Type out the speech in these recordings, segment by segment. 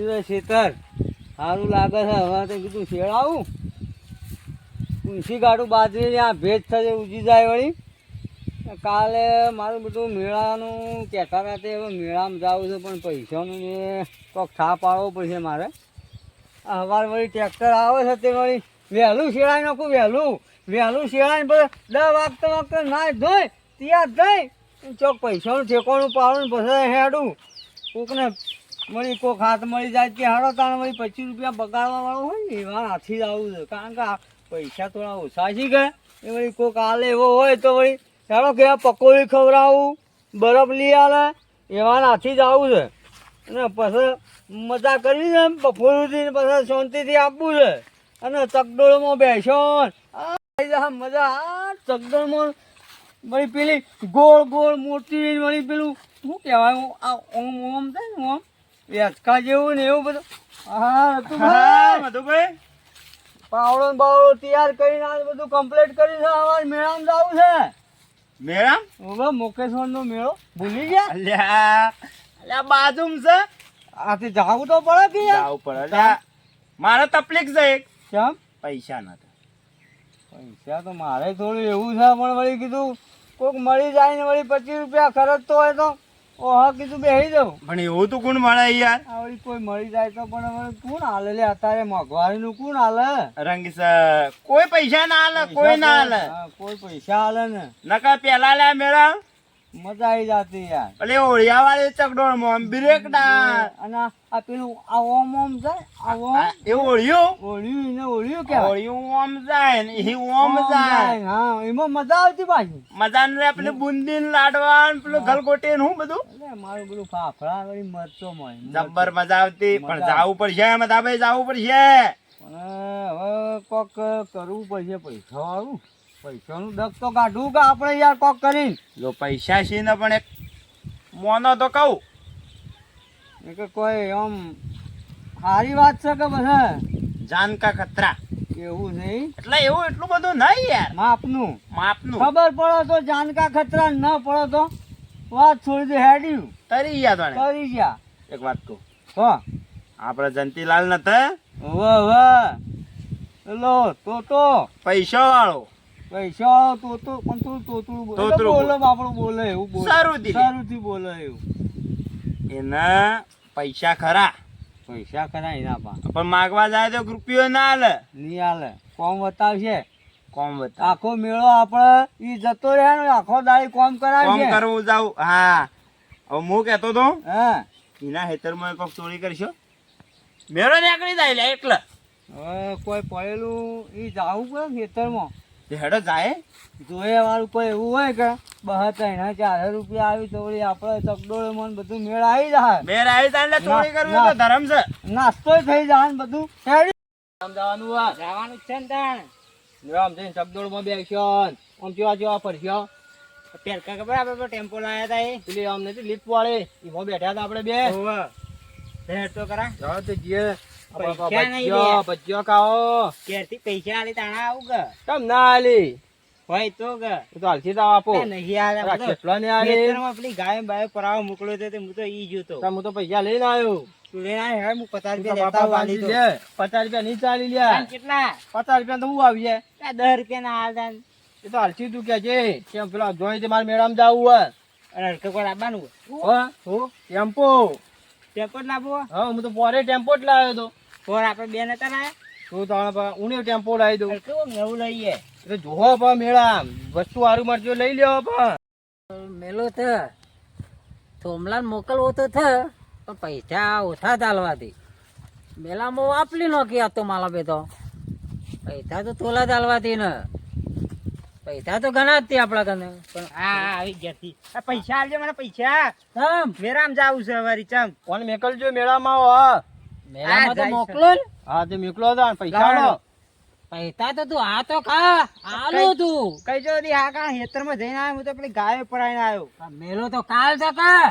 આવ્યું છે ખેતર. સારું લાગે છે. હવે તો કીધું શેળાવું. ઊંચી ગાડું બાજરી આ ભેજ થશે ઉજી જાય વળી. કાલે મારું બધું મેળાનું કહેતા હતા તે હવે મેળામાં જવું છે પણ પૈસાનું ને કોઈક થા પાડવો પડશે મારે. આ સવાર વળી ટ્રેક્ટર આવે છે તે વળી વહેલું શેળાઈ નાખું. વહેલું શેળાઈને પછી 10 વાગતા નાય ધોઈ તૈયાર થઈ ચોક પૈસાનું ઠેકોણું પાડું ને પછી હેડું. કોકને મળી કોક હાથ મળી જાય કે હાડો તાણે વળી 25 રૂપિયા બગાડવા વાળો હોય ને એવા હાથી જ આવું છે. કારણ કે પૈસા થોડા ઓછા છે ગયા એ વળી કોક આલે એવો હોય તો વળી ચાલો કે પકોડી ખવડાવું બરફ લઈ આલે એવા હાથી જ આવું છે. અને પછી મજા કરવી છે બપોરથી પછી શાંતિથી આપવું છે. અને ચકડોળમાં બેસો મજા. આ ચકડોળમાં વળી પેલી ગોળ ગોળ મોટી વળી પેલું શું કહેવાય આ ઓમ ઓમ થાય ને ઓમ વેચકા જેવું ને એવું બધું. હા મધુભાઈ પાવડો ને બાવડો તૈયાર કરીને આ બધું કમ્પ્લીટ કરીને અમારે મેળામાં જવું છે. મેળામ હવે મુકેશ્વર નો મેળો ભૂલી ગયા? અલ્યા બાજુમાં છે. આથી જાવું તો પડે કે યાર? જાવું પડે. અલ્યા મારે તકલીફ છે એક. કેમ? પૈસા નતા. પૈસા તો મારે થોડું એવું છે પણ વળી કીધું કોઈક મળી જાય ને વળી 25 રૂપિયા ખર્ચતો હોય તો ઓહા કીધું બેસી જાઉં. પણ એવું તો કોણ મળે યાર? આ વળી કોઈ મળી જાય તો પણ હવે કોણ હાલે લે અત્યારે મોંઘવારીનું કોણ હાલે? રંગ છે કોઈ પૈસા ના હાલે, કોઈ ના હાલે. હા, કોઈ પૈસા હાલે ને નકર પેલા લે મેળા મજા આવી જાતી યાર. એટલે ઓળિયા વાળી ચકડોળ માં બ્રેક ના અને આ પેલું આ ઓમ ઓમ જાય આ ઓમ એ ઓળિયું ઓળ્યું એને ઓળ્યું કેવાય. ઓળિયું ઓમ જાય ને એ ઓમ જાય. હા એમાં મજા આવતી પાછી. મજા ને પેલું બુંદી ને લાડવા ને પેલું ગલગોટી ને હું બધું એટલે મારું પેલું ફાફડા વળી મરચો મળે જબ્બર મજા આવતી. પણ જાવું પડશે મધાભાઈ, જાવું પડશે. પણ હવે કોક કરવું પડશે પૈસા વાળું. પૈસાનું ડગ તો કાઢવું કે આપણે યાર કોક કરીને. જો પૈસા છે ને પણ એક મોનો તો કહું કે કોઈ આમ સારી વાત છે કે બધા જાન કા ખતરા એવું નહીં એટલે એવું એટલું બધું નહીં યાર. માપનું માપનું ખબર પડે તો જાનકા ખતરા ન પડે તો વાત છોડી દે હેડ્યું તરી ગયા તને કરી ગયા. એક વાત કહું. હો આપડે જંતીલાલ નતા વાહ વાહ લો તો પૈસા વાળો પૈસા તો પણ તું તોતરું તોતરું બોલે આપણું બોલે એવું બોલે સારુંથી બોલે એવું. એના પૈસા ખરા પૈસા ખરા એના પા પણ માગવા જાય તો રૂપિયો ના હાલે. નહીં હાલે કોમ બતાવશે. કોમ બતા આખો મેળો આપણે ઈ જતો રહે ને આખો દાડી કોમ કોમ કરાવશે. કરવું જાવ. હા હવે હું કેતો તો હા એના હેતરમાં કોક ચોરી કરશો મેળો નીકળી જાય લે એટલે હવે કોઈ પડેલું ઈ જાવું પડે ખેતરમાં તે હેડો જાય. જોઈએ વાળું કોઈ એવું હોય કે 72,000 રૂપિયા આવી તો વળી આપણે ચકડોળ મન બધું મેળ આવી જાય. મેર આવી જાય એટલે ચોરી કરવી તો ધરમ છે. નાસ્તો થઈ જાય ને બધું જવાનું છે ને તાણ આમ જઈને ચકડોળમાં બેસ્યો આમ જેવા ફરસ્યો પેરકા ખબર આપણે ટેમ્પો લાયા હતા એ પેલી આમ નથી લીપ વાળી એમાં બેઠા હતા આપણે બે ભેટ તો કરા જાઓ તો જે ભજીયો ખાઓ કેરથી પૈસા આલી તાણા આવું કે કેમ ના આલી હોય તો કે તો હાલથી તો આપો નહીં આલે કેટલા ને આલે આપણી ગાય બાય પરાવ મોકલ્યો તો હું તો ઈ જોતો હું તો પૈસા લઈને આવ્યો. તું લઈને આવ્યો હે? હું 50 રૂપિયા લેતા આલી દો. 50 રૂપિયા નહીં ચાલી લ્યા. કેટલા 50 રૂપિયા તો હું આવી જાય 10 રૂપિયા ના હાલ એ તો હાલથી તું કે છે કેમ પેલા જોઈ મારે મેળામાં જવું હોય અને હરકે કોઈ લાવવાનું હોય ટેમ્પો ટેમ્પો જ લાવવો. હા હું તો પોરે ટેમ્પો જ લાવ્યો હતો. પોર આપણે બે નતા લાયા તું તો ઉને ટેમ્પો લાવી દઉં કેવું નવું લઈએ એટલે જોવો પણ મેળા વસ્તુ સારું મળજો લઈ લેવો પણ મેલો થ સોમલાલ મોકલવો તો થ પણ પૈસા ઓછા ચાલવાથી મેલામાં વાપલી નોખી આપતો માલા બે તો પૈસા તો તોલા ચાલવાથી ને પૈસા તો ઘણા જ આપડા કને પણ હા આવી ગયા આ પૈસા આલજો મને પૈસા ચમ મેળામાં જાવું છે વારી ચમ કોણ મેકલજો મેળામાં મેલામાં તો મોકલો ને. હા તે મેકલો તો પૈસા આલો પૈસા તો તું આ તો ખા આલો તું કઈ જો દી આ કા ખેતરમાં જઈને આવ્યો હું તો પેલી ગાય પરાઈને આવ્યો આ મેલો તો કાલ છે કા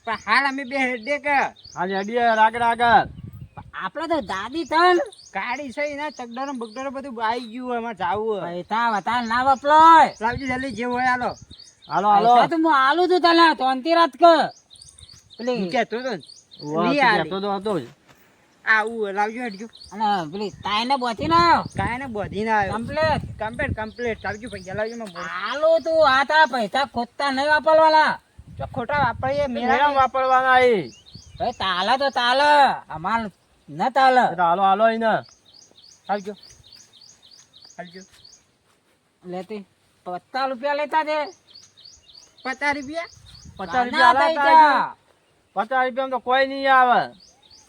પણ હાલ અમે બે હેડે કે હાલ હેડીએ આગળ આપડે તો દાદી તન ગાડી છે એના ચકડરો બગડરો બધું આવી ગયું એમાં જાવું પૈસા વતા ના વપલોય લાવજી જલ્દી જે હોય હાલો પૈસા તો હું આલું તું તને તો અંતી રાત કે પેલી કેતો તો નહીં આલી. કેતો તો હતો જ આવું લાવજો હેડજો. અને પેલી તાઈને બોતી ના આવ્યો કાંઈ ને બધી ના આવ્યો. કમ્પ્લીટ કમ્પ્લીટ લાવજો પૈસા લાવજો માં બોલ. હાલો તું આ તારા પૈસા ખોટતા નહીં વાપરવાના. તો ખોટા વાપરીએ મેળા મેળા વાપરવાના એ ભાઈ તાલે તો તાલે, અમાર ન તાલે. હાલો હાલો એને લાવજો લાવજો. લેતી 50 રૂપિયા લેતા દે. 50 રૂપિયા 50 ના રૂપિયા થઈ આલા જા. 50 રૂપિયા તો કોઈ નહીં આવે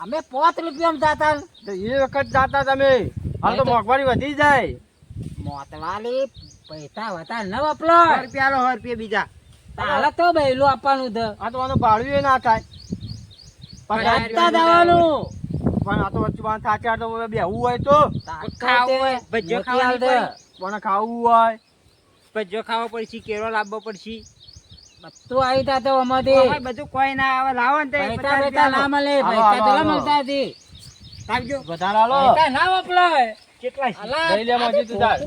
અમે 5 રૂપિયા જાતા. તો એ વખત જાતા તમે હાલ તો મોંઘવારી વધી જાય મોતવાલી પૈસા વધારે ન 100 વાપરો. રૂપિયા લો 100 રૂપિયા બીજા. તાલે તો બૈલું આપવાનું છે. આ તો આનું ભાડું ના થાય રાખતા જવાનું. પણ આ તો વચ્ચે બાંધ થાકે આ તો બેહવું હોય તો ખાવું હોય, ભજીયો મોતી હાલ ખાવાની દે. પડી. કોને ખાવું હોય ભજીયો ખાવો પડશે, કેરો લાવવો પડશે. બધું આવી તા તો અમારી હવે બધું કોઈ ના આવે. લાવો ને તો પૈસા 50 બેટા ના રૂપિયા મળે. હાલો, પૈસા તો હાલો, ના હાલો. મળતા હતી. લાવજો. વધારે હાલો પૈસા ના વાપરાય. કેટલા છે? અલા, લઈ લે મોજી તું તાર.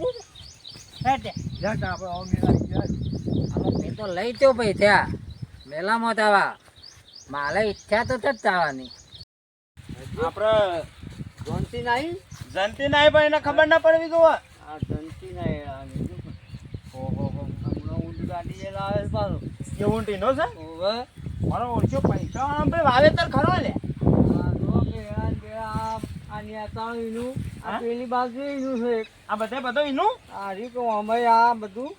હેડ. જા જા આપણે આવો મેળા આવી ગયા. આમાં મેં તો લઈ તો પૈસા મેલામાં થવા. મારે ઈચ્છા તો જ જવાની. આપણે જોનતી નહીં જનતી નાય પણ એને ખબર ના પડવી તો આ જોનતી નહીં ઓહો હમણાં ઊંડી ગાડી એ લાવે છે પાછું. એ ઊંટીનો છે ઓવે મારો ઓછો પૈસા આમ ભાઈ વાવેતર ખરો લે આ જો કેળા ને કેળા આ નેતાળું એનું આ હા? પેલી બાજુ એનું છે આ બધો એનું આ રીતું અમે આ બધું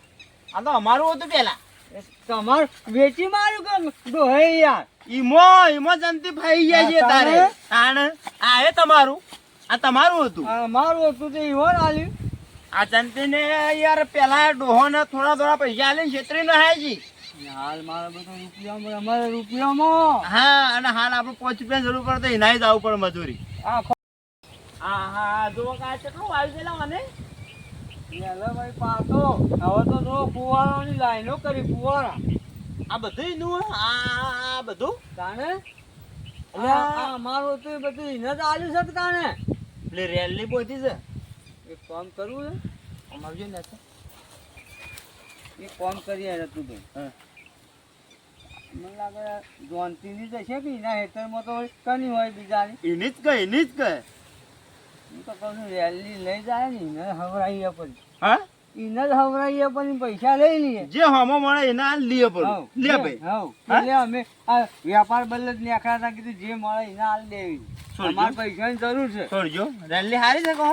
આ તો અમારું હતું પેલા એ તમાર વેચી માર્યું કે દોહે યાર ઈમો જનતી ફાઈ ગયા છે આ તારે તારે? તાણ આ એ તમારું આ તમારું હતું આ મારું હતું તે ઈવન આલ્યું આ જનતી ને યાર પેલા ડોહો ને થોડા પૈસા આલીને છેતરી ન હાયજી હાલ મારે બધું રૂપિયામાં અમારે રૂપિયામાં હા અને હાલ આપણે 5 રૂપિયા જરૂર પડે તો એનાય જ આવવું પડે મજૂરી આ હા જો આ કેટલું આવી ગયેલા મને યાલે ભાઈ પાતો હવે તો જો ફુવારાની લાઈનો કરી ફુવારા આ બધું એનું આ બધું તાને એટલે આ અમારું હતું એ બધું એને જ આલ્યું છે કે તાને એટલે રેલી બોધી છે એક કામ કરવું છે અમારું જોઈ ને એક કામ કરીએ તું ભાઈ હા. મને લાગે જોનતીની જશે કે એના હેઠળમાં તો કની હોય બીજાની એની જ કહે હું તો કહું છું રેલી લઈ જાય ને એને હવરાઈએ પછી હા એને જ હવરાઈએ પછી પૈસા લઈ લઈએ જે હમો મળે એના લીએ પડું લે ભાઈ હવ હા? એટલે અમે આ વ્યાપાર બદલ નેખા હતા કીધું જે મળે એને હાલ દેવી છોડજો. અમારે પૈસાની જરૂર છે છોડજો રેલી હારી છે કહો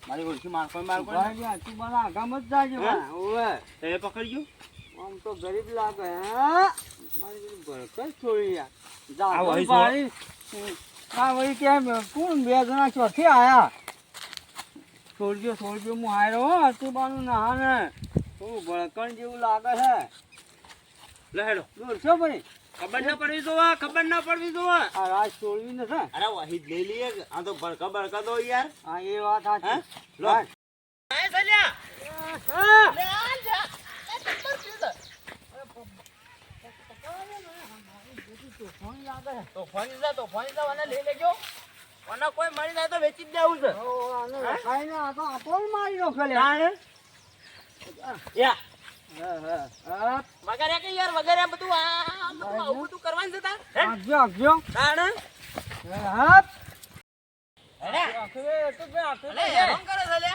મારી ઓળખી મારકો તું બના આગામ જ જાજે હા? બા. ઓવે. એ પકડજો આમ તો ગરીબ લાગે હા મારી પેલી ભડક જ છોડી યાર જા આવો, અહીં ભાઈ આ વળી કેમ કોણ બે જણા ચોથી આયા છોડજો હું હાર્યો હો અતુબાનું ના ને થોડું ભડકણ જેવું લાગે છે લે હેડો દોરશો ભાઈ ખબર ના પડવી તો આ રાજ છોડવી નથી અરે વહી લઈ લઈએ આ તો ભડકા દો યાર હા એ વાત સાચી હા? લો. રાજ. એ સલ્યા હા. લે આ જા તો ફોન જા અને લઈ લેજો અને કોઈ મળી જાય તો વેચી જ દેવું છે ઓ, આને રખાઈને આ તો આપો ને મારી નાખો લે. તાણ યા હા, હા. વગેરે કે યાર વગેરે બધું આવું બધું કરવાનું છે તાર આગજો, આગજો. તાણ હા. અરે આખરે તો બે આખરે અલે તો હેરાન કરે છે લે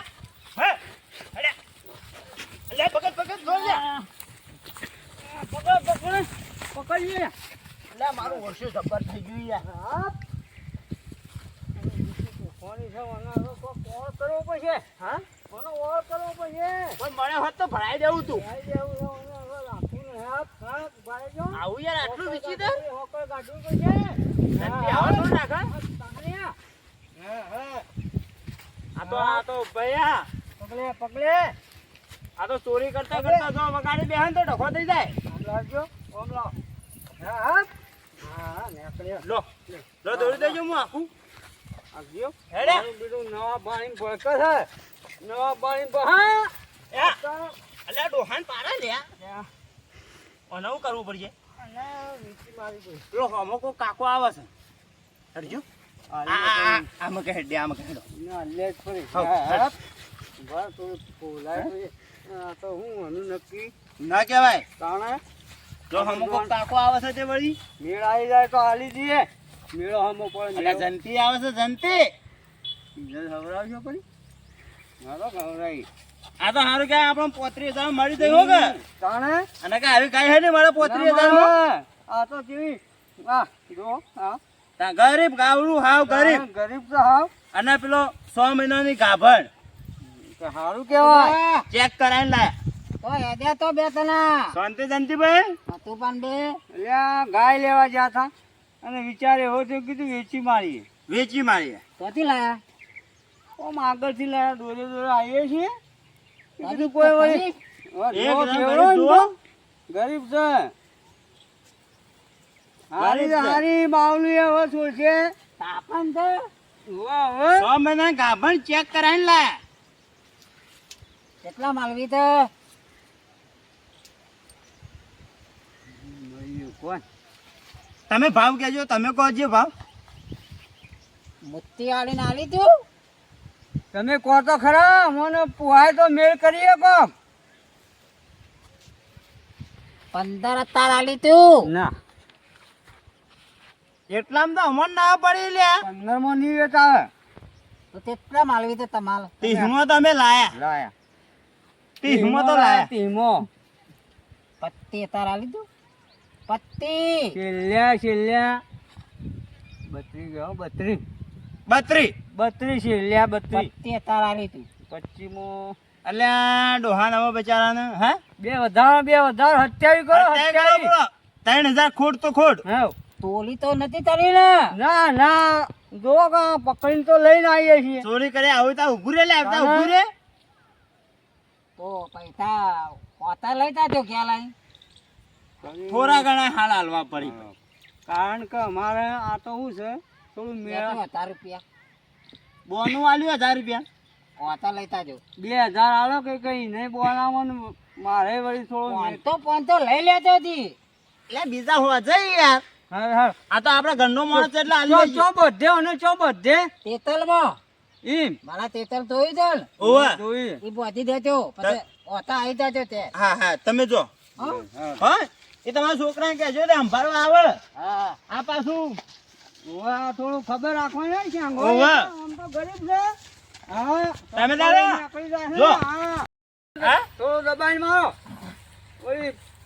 હે અરે અલે પકડ જો લે પકડીએ. અલે મારું વર્ષો જબ્બર થઈ ગયું યાર હા. કોની છે વના તો કોક ઓળ કરવો પડશે. હા કોનો ઓળ કરવો પડશે. પણ મને હોત તો ભરાઈ દેવું તું ભાઈ જેવું છે, વના હવે રાખવું ને. હાથ, હાથ, ભાઈ જો. આવું યાર આટલું વિચિત્ર હોકળ કાઢવું પડશે. નક્કી આવો તો નાખ તાણ્યા. હા, હા. આ તો ભૈયા પકડે, પકડે. આ તો ચોરી કરતા જો વગાડી બેહન તો ડખો થઈ જાય આમ લાવજો, આમ લાવ. હા, હા. હા, નીકળ્યો. લો દોડી દેજો હું આખું આગજો. હેડે. મારું બીજું નવા પાણી ભડકે છે. નવા પાણી હા. અલે ડોહાન પારા લે અને હું કરવું પડશે અને વીંટી મારી ગઈ. લો હમો કો કાકો આવે છે હરજો આમ કે હેડે આમ કે હેડો ના, લે જ પડી. હાવ, હા. બસ થોડું ફૂલાય તો એ. આ તો હું આનું નક્કી ના કહેવાય તાણે જો હમો કો કાકો આવે છે તે વળી મેળ આવી જાય તો હાલી દઈએ. મેળો હમો પડે એટલે જંતી આવે છે જંતી. ખવડાવજો પડી મારો ખવડાવી આ તો સારું કે આપણને 35,000 મળી ગયું હો કે. તાણે અને કે આવી કાંઈ હે નહીં મળે 35,000 માં. આ તો કેવી આ જો આ તા ગરીબ ગાવડું હાવ ગરીબ. ગરીબ તો હાવ અને પેલો 6 મહિનાની ગાભણ તો સારું કહેવાય. ચેક કરાવીને લાયા. તો હેડ્યા તો બે તના શાંતિ જંતીભાઈ. તું પણ બે એટલે આ ગાય લેવા ગયા હતા અને વિચાર એવો થયો કીધું વેચી મારીએ. વેચી મારી. ક્યાંથી લાયા આમ આગળથી લાયા દોરે દોરે આવીએ છીએ કીધું તારી કોઈ તો વળી એક જો જણ કેવડો ગરીબ ને જુઓ. તો. ગરીબ છે હારી ગરીબ છે. હારી બાવલી હવે શું છે તાપન તો વાહ હવે 6 મહિનાની ગાભણ ચેક કરાવીને લાયા. કેટલા માલવી તો કોણ તમે ભાવ કહેજો, તમે કહો જે ભાવ. મુત્તી આલીને આલી તું તમે કહો તો ખરા મને પુહાય તો મેળ કરીએ કોક 15 અતાર આલી તું ના એટલામાં તો અમન ના પડી લ્યા. 15 માં નહીં વેચ આવે તો કેટલા માલવી તો તમાલ 30 માં તમે લાયા. લાયા 30 માં તો લાયા. તીમો પત્તી અતાર આલી તું પત્તી છેલ્યા 32 ગયો 32 છેલ્યા 32 પત્તી અતાર આલી તું 25 માં અલ્યા ડોહા નવા બચારાને હે બે વધારો 27 કરો 27 3000 ખોટ તો ખોટ. હા તોલી તો નથી તારી ને ના ના જો કા પકડીને તો લઈને આવીએ છીએ ચોરી કરે આવું તો ઉભું રે લે. આવતા ઉભું રે. તો પૈસા હોતા લઈતા જો ક્યાં લાઈ થોડા ઘણા હાલ હાલવા પડી. કારણ કે અમારે આ તો શું છે થોડું મેળા 1000 રૂપિયા બોનું આલ્યું 1000 રૂપિયા. હોતા લઈતા જો 2000 આલો કે કઈ નહીં બોલાવવાનું મારે વળી થોડું ફોન તો લઈ લેતો હતી એટલે બીજા હોવા જઈ યાર. હા હા આ તો આપડા ઘરનો માણસ છે એટલે આલી ચો દેજો. બધે અને ચો બધે તેતલમાં એમ મારા તેતલ જોઈ દે ને ઓવે. જોઈએ એ બોધી દેજો પછી હોતા આવી જાજો તે હા હા તમે જો. હો? હા એ તમારા છોકરાને કહેજો ને સંભાળવા આવે. હા આ પાછું ઓવે આ થોડું ખબર રાખવાની હોય ક્યાં ઓવે. ગોળ આમ તો ગરીબ છે હા તમે દાદા નીકળી જાય છે. જો. હા હા થોડું દબાઈને મારો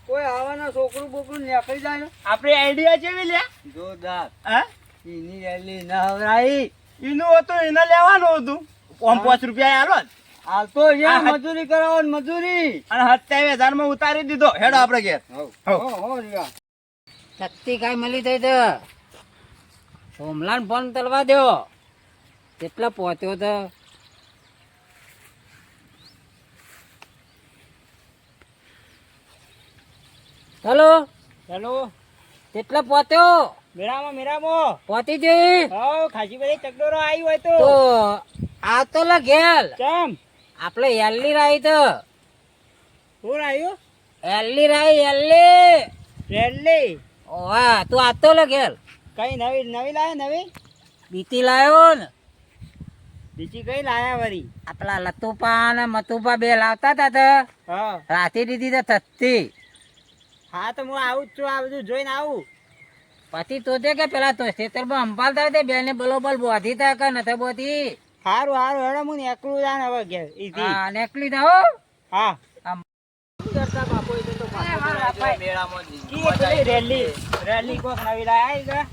કોઈ આવવાના છોકરું બોકરું નીકળી જાય ને આપણી આઈડિયા કેવી લ્યા. જોરદાર હા એની એલી ન હવરાઈ એનું હતું એને લેવાનું હતું. 5 રૂપિયા આલો જ. હાલ તો છે હા, હા. મજૂરી કરાવો ને મજૂરી અને 27,000 માં ઉતારી દીધો. હેડો આપણે ઘેર. હો રીવા શક્તિ કાંઈ મળી થઈ તો સોમલાન ફોન તલવા દો કેટલા પહોંચ્યો તો હેલો હેલો કેટલા પહોંચ્યો મેરામાં પહોંચી જઈ હો ખાસી બધી ચકડોરો આવી હોય તો તો આ તો લા ઘેલ કેમ આપણે એલ્લી રાઈ તો કોણ આવ્યું એલ્લી રાઈ એલ્લી રેડલી ઓવા તું આતો લે ઘેલ કઈ નવી લાયા નવી બીતી લાયો ને બીજી કઈ લાયા વરી આપલા લતુપા ને મતુપા બે લાવતા તા તો હા રાતી દીધી તો થતી હા તો હું આવું જ છું આ બધું જોઈને આવું પછી તો કે પેલા તો ખેતરમાં અંપાલતા તે બેને બલોબલ બોધી તા કે નથે બોધી સારું સારું હેડો હું એકલું જાણ હવે ઘેર ઈથી હા નેકલી દા હો હા રેલી કોક નવી લાયા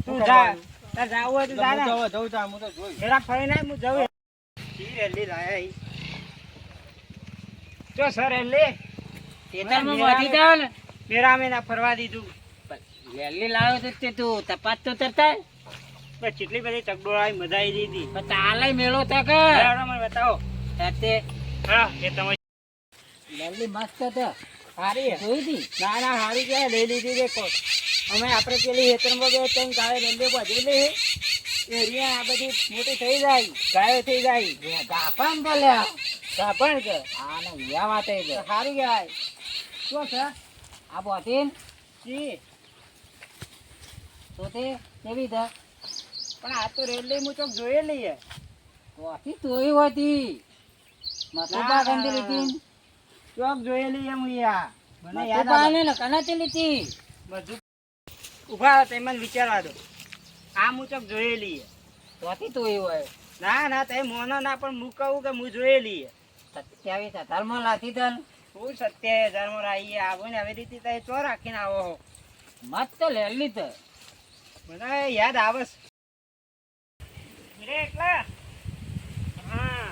તું જા તાર જાવું હોય તો જા ને જરાક ફરીને આય, હું જઉં ઈ રેલી લાયા ઈ ચો સર રેલી ખેતરમાં બોધી તા ને મેરા મેં ના ફરવા દીધું લેલી લાવ્યો તો તે તું તપાસ તો કરતા બસ કેટલી બધી ચકડોળાઈ મજા આવી દીધી પણ તાલે મેળો તા કે હેડો મને બતાવો તે હા એ તમે લેલી મસ્ત તો સારી હે? જોઈ દી ના ના સારી કહેવાય લઈ લીધી દેખો અમે આપણે પેલી હેતરમાં ગયો ત્રણ ગાયો રેલ્વે બાજુ લે એરિયા આ બધી મોટી થઈ જાય ગાયો થઈ જાય ગાપણ બોલ્યા ગાભણ કે હા ને યા વાત છે સારું કહેવાય શું છે આ બોધી જી તો તે કેવી તા પણ આ તો રેલ્વે હું ચોક જોઈ લઈએ બોધી તોય હોતી મતુબા ગંદી લીધી ચોક જોઈ લઈએ હું યા મને યાદ આવે. પાને ને કનાથી લીધી બધું ઉભા રહો, તમે મને વિચારવા દો. આ મુચક જોયેલી છે. તોથી તું એવું હોય ના તમે મોનો ના, પણ હું કહું કે હું જોયેલી છે. 27,000 માં લાથી તન હું 27,000 માં આવીએ આવો ને આવી રીતે તમે ચો રાખીને આવો છો? મત તો લેલી તો મને યાદ આવે છે. રે એકલા હા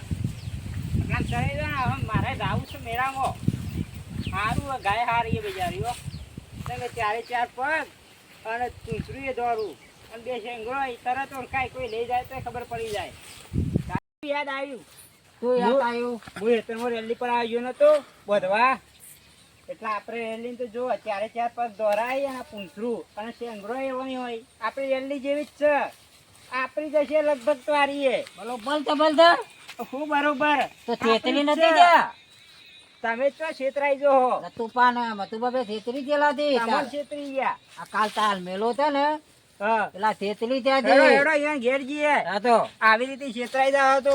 એકલા ચડી જાય ને. હવે મારે જાવું છે મેળામાં. સારું ગાય હારી બિચારી હો. તમે 4 પગ અને ચૂંચરું એ દોરું અને 2 શેંગડો તરત ઓળખાય. કોઈ લઈ જાય તો ખબર પડી જાય. યાદ આવ્યું. તું યાદ આવ્યું હું હેતરમાં રેલી પર આવ્યો નતો બધવા. એટલે આપણે રેલી તો જો 4 પગ દોરાય અને પૂંછરું અને શેંગડો એવો નહીં હોય. આપણી રેલી જેવી જ છે. આપણી જશે લગભગ તો હારીએ. બોલો બોલતા બોલતા હું બરોબર. તો છેતરી આપણી નથી જ છે. ગયા તમે તો છેતરાઈ જો હો. તું પાને તું બાબે છેતરી ગયેલા દી તમે છેતરી ગયા. આ કાલ તાલ મેલો છે ને હા પેલા છેતરી ત્યાં હેડો દે હેડો અહીંયા ઘેર જઈએ. હા તો આવી રીતે છેતરાઈ જાવ તો